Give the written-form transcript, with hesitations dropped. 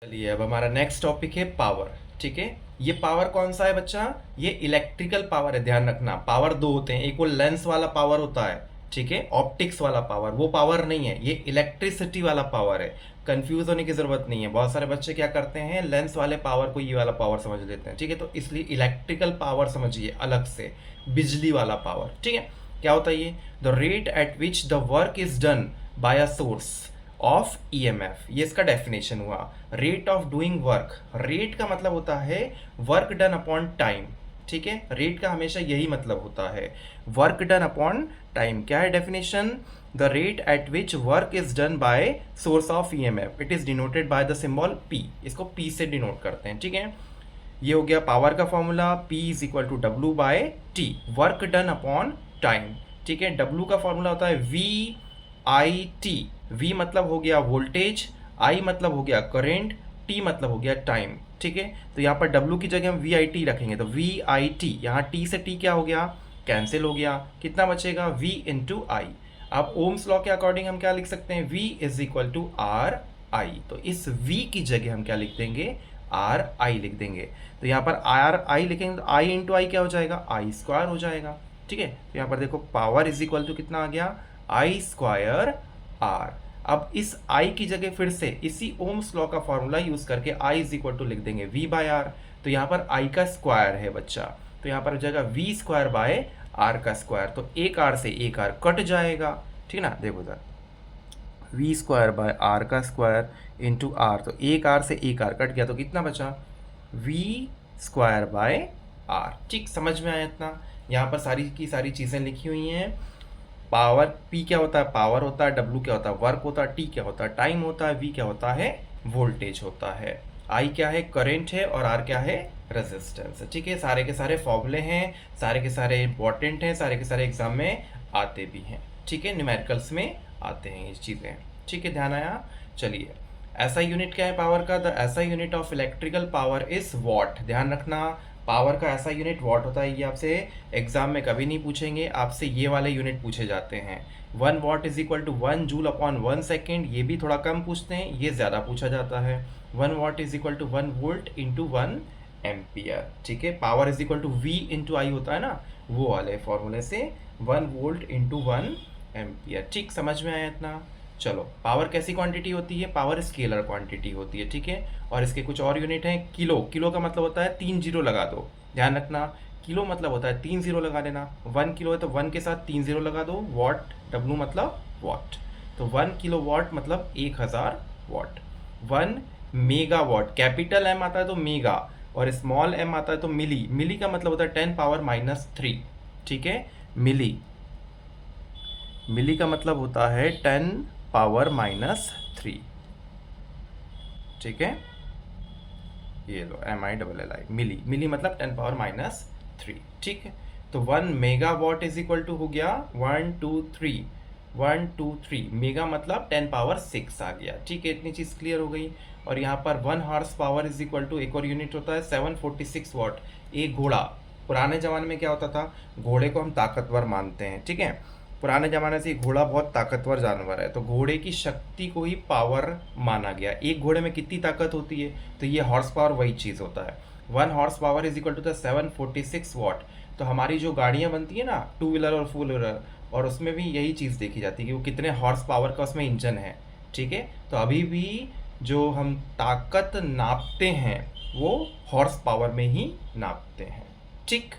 चलिए अब हमारा नेक्स्ट टॉपिक है पावर। ठीक है, ये पावर कौन सा है बच्चा? ये इलेक्ट्रिकल पावर है। ध्यान रखना, पावर दो होते हैं, एक वो लेंस वाला पावर होता है, ठीक है, ऑप्टिक्स वाला पावर, वो पावर नहीं है, ये इलेक्ट्रिसिटी वाला पावर है। कंफ्यूज होने की जरूरत नहीं है। बहुत सारे बच्चे क्या करते हैं, लेंस वाले पावर को ये वाला पावर समझ लेते हैं। ठीक है, तो इसलिए इलेक्ट्रिकल पावर समझिए अलग से, बिजली वाला पावर। ठीक है, क्या होता है ये? The rate at which the work is done bye a source of EMF, ये इसका डेफिनेशन हुआ। Rate of doing work, rate का मतलब होता है वर्क डन अपॉन टाइम। ठीक है, रेट का हमेशा यही मतलब होता है, वर्क डन अपॉन टाइम। क्या है definition? The rate at which work is done by source of EMF, it is denoted by the symbol P. इसको पी से डिनोट करते हैं। ठीक है, ये हो गया पावर का formula, P is equal to W by T, work done upon time. ठीक है, W का फॉर्मूला होता है वी आई टी। V मतलब हो गया वोल्टेज, I मतलब हो गया करंट, T मतलब हो गया टाइम। ठीक है, तो यहाँ पर W की जगह हम वी आई टी रखेंगे, तो वी आई टी, यहाँ T से T क्या हो गया? कैंसिल हो गया। कितना बचेगा? V इंटू आई। अब ओम्स लॉ के अकॉर्डिंग हम क्या लिख सकते हैं? V is equal to R I. तो इस V की जगह हम क्या लिख देंगे? आर आई लिख देंगे। तो यहाँ पर आर आई लिखेंगे तो आई इंटू आई क्या हो जाएगा? आई स्क्वायर हो जाएगा। ठीक है, तो यहाँ पर देखो पावर इज इक्वल टू कितना आ गया? आई स्क्वायर आर। अब इस आई की जगह फिर से इसी ओम्स लॉ का फॉर्मूला यूज करके आई इज इक्वल टू लिख देंगे वी बाय आर। तो यहाँ पर आई का स्क्वायर है बच्चा, तो यहाँ पर हो जाएगा वी स्क्वायर बाय आर का स्क्वायर। तो एक आर से एक आर कट जाएगा। ठीक है ना, देखो sir, V square by R का स्क्वायर इंटू आर, तो एक आर से एक आर कट गया, तो कितना बचा? V square by R. ठीक, समझ में आया इतना? यहाँ पर सारी की सारी चीज़ें लिखी हुई हैं। पावर P क्या होता है? पावर होता है। W क्या होता है? वर्क होता है। T क्या होता है? टाइम होता है। V क्या होता है? वोल्टेज होता है। I क्या है? करंट है। और R क्या है? रेजिस्टेंस है। ठीक है, सारे के सारे फॉर्मूले हैं, सारे के सारे इंपॉर्टेंट हैं, सारे के सारे एग्जाम में आते भी हैं। ठीक है, न्यूमेरिकल्स में आते हैं ये चीज़ें। ठीक है, ध्यान आया? चलिए, ऐसा यूनिट क्या है पावर का? द ऐसा unit of electrical power is what. ध्यान रखना, पावर का ऐसा यूनिट वॉट होता है। ये आपसे एग्जाम में कभी नहीं पूछेंगे, आपसे ये वाले यूनिट पूछे जाते हैं। 1 watt is equal to 1 joule upon 1 second, ये भी थोड़ा कम पूछते हैं, ये ज़्यादा पूछा जाता है। 1 watt is equal to 1 volt into 1 ampere. ठीक है, power is equal to V into I होता है ना, वो वाले फॉर्मूले से 1 वोल्ट इंटू 1 एम्पियर। ठीक, समझ में आया इतना? चलो, पावर कैसी क्वांटिटी होती है? पावर स्केलर क्वांटिटी होती है। ठीक है, और इसके कुछ और यूनिट हैं। किलो, किलो का मतलब होता है 3 जीरो लगा दो। ध्यान रखना, किलो मतलब होता है 3 जीरो लगा देना। 1 किलो है तो 1 के साथ 3 जीरो लगा दो। वॉट, W मतलब वॉट, तो 1 किलो वाट मतलब 1000 वाट। 1 मेगावाट, कैपिटल M आता है तो मेगा, और स्मॉल m आता है तो मिली। मिली का मतलब होता है 10 पावर -3। ठीक है, मिली, मिली का मतलब होता है 10 पावर -3। ठीक है, ये लो MILLI, मिली, मिली मतलब 10 पावर -3। ठीक है, तो 1 मेगावाट इज इक्वल टू हो गया 123, 123 मेगा मतलब 10 पावर 6 आ गया। ठीक है, इतनी चीज़ क्लियर हो गई। और यहाँ पर 1 horse power is equal to एक और यूनिट होता है 746 वाट। एक घोड़ा, पुराने ज़माने में क्या होता था, घोड़े को हम ताकतवर मानते हैं। ठीक है, पुराने ज़माने से घोड़ा बहुत ताकतवर जानवर है, तो घोड़े की शक्ति को ही पावर माना गया। एक घोड़े में कितनी ताकत होती है, तो ये हॉर्स पावर वही चीज़ होता है। 1 horse power is equal to the 746 watt. तो हमारी जो गाड़ियाँ बनती है ना, 2 व्हीलर और 4 व्हीलर, और उसमें भी यही चीज़ देखी जाती है कि वो कितने हॉर्स पावर का उसमें इंजन है। ठीक है, तो अभी भी जो हम ताकत नापते हैं वो हॉर्स पावर में ही नापते हैं। ठीक।